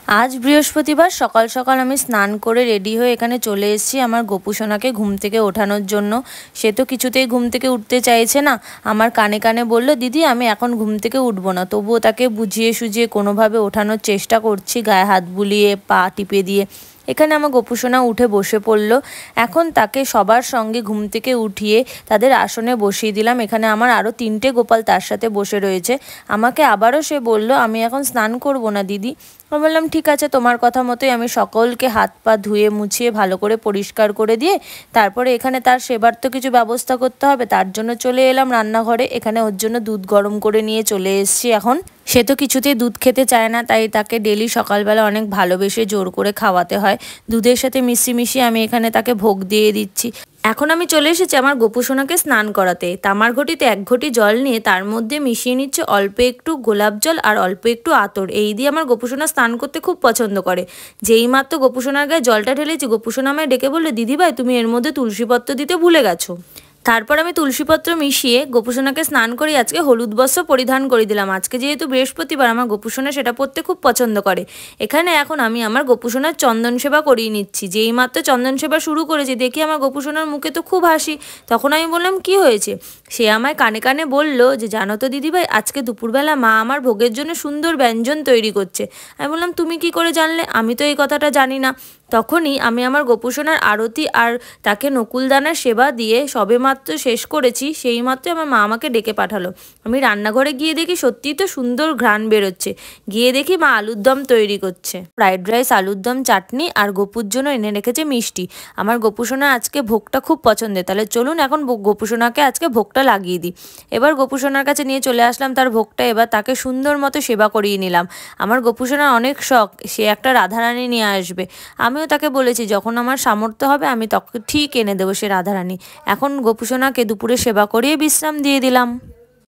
आज बृहस्पतिवार सकाल सकाल आमी स्नान करे रेडी हये एखाने चले एसेछि आमार गोपू सोनाके घुम थेके ओठानोर जोन्नो। से तो किछुतेई घुम थेके उठते चाइछे ना। आमार काने काने बोल्लो दिदी आमी एखन घुम थेके उठबो ना, तबुओ ताके बुझिए सुझिए कोनोभाबे ओठानोर चेष्टा करछि, गाये हाथ बुलिए पा टिपे दिए। एखाने आमार गोपू सोना उठे बसे पड़लो। एखन ताके सबार संगे घुम थेके उठिए तादेर आसने बसिए दिलाम। एखाने आमार आरो तीनटे गोपाल तार साथे बसे रयेछे। आमाके आबारो से बोल्लो आमी एखन स्नान करबो ना दिदी। আমি বললাম ঠিক আছে, তোমার কথা মতোই আমি সকলকে হাত পা ধুয়ে মুছিয়ে ভালো করে পরিষ্কার করে দিয়ে তারপরে এখানে তার সেবার তো কিছু ব্যবস্থা করতে হবে, তার জন্য চলে এলাম রান্নাঘরে। এখানে ওর জন্য দুধ গরম করে নিয়ে চলে এসেছি। এখন সে তো কিছুতেই দুধ খেতে চায় না, তাই তাকে ডেলি সকালবেলা অনেক ভালোবেসে জোর করে খাওয়াতে হয়। দুধের সাথে মিশিয়ে মিশিয়ে আমি এখানে তাকে ভোগ দিয়ে দিচ্ছি। এখন আমি চলে এসেছি আমার গোপু সোনাকে স্নান করাতে। তামার ঘটিতে 1 ঘটি জল নিয়ে তার মধ্যে মিশিয়ে নিচ্ছে অল্প একটু গোলাপ জল আর অল্প একটু আতর। এই দিয়ে আমার গোপু সোনা স্নান করতে খুব পছন্দ করে। যেই মাত্র গোপু সোনার গায়ে জলটা ঢেলেছি, গোপু সোনা আমায় ডেকে বলল দিদিভাই তুমি এর মধ্যে তুলসী পত্র দিতে ভুলে গেছো। তারপর আমি তুলসীপত্র মিশিয়ে গোপু সোনাকে স্নান করি। আজকে হলুদ বস্ত্র পরিধান করে দিলাম। আজকে যেহেতু বৃহস্পতিবার আমার গোপু সোনা সেটা পরতে খুব পছন্দ করে। এখানে এখন আমি আমার গোপু সোনার চন্দন সেবা করিয়ে নিচ্ছি। যেই মাত্র চন্দন সেবা শুরু করেছি দেখি আমার গোপু সোনার মুখে তো খুব হাসি। তখন আমি বললাম কি হয়েছে? সে আমায় কানে কানে বলল যে জানো তো দিদিভাই আজকে দুপুরবেলা মা আমার ভোগের জন্য সুন্দর ব্যঞ্জন তৈরি করছে। আমি বললাম তুমি কি করে জানলে? আমি তো এই কথাটা জানি না। তখনই আমি আমার গোপু সোনার আরতি আর তাকে নকুলদানার সেবা দিয়ে সবেমাত্র শেষ করেছি, সেই মাত্র আমার মা আমাকে ডেকে পাঠালো। আমি রান্নাঘরে গিয়ে দেখি সত্যিই তো সুন্দর ঘ্রাণ বেরোচ্ছে। গিয়ে দেখি মা আলুর দম তৈরি করছে। ফ্রাইড রাইস, আলুর দম, চাটনি আর গোপুর জন্য এনে রেখেছে মিষ্টি। আমার গোপু সোনা আজকে ভোগটা খুব পছন্দের। তাহলে চলুন এখন গোপু সোনাকে আজকে ভোগটা লাগিয়ে দিই। এবার গোপু সোনার কাছে নিয়ে চলে আসলাম তার ভোগটা। এবার তাকে সুন্দর মতো সেবা করিয়ে নিলাম। আমার গোপু সোনার অনেক শখ সে একটা রাধারানী নিয়ে আসবে। আমিও তাকে বলেছি যখন আমার সামর্থ্য হবে আমি তখন ঠিক এনে দেবো সে রাধারানী। এখন গোপু সোনাকে দুপুরে সেবা করিয়ে বিশ্রাম দিয়ে দিলাম।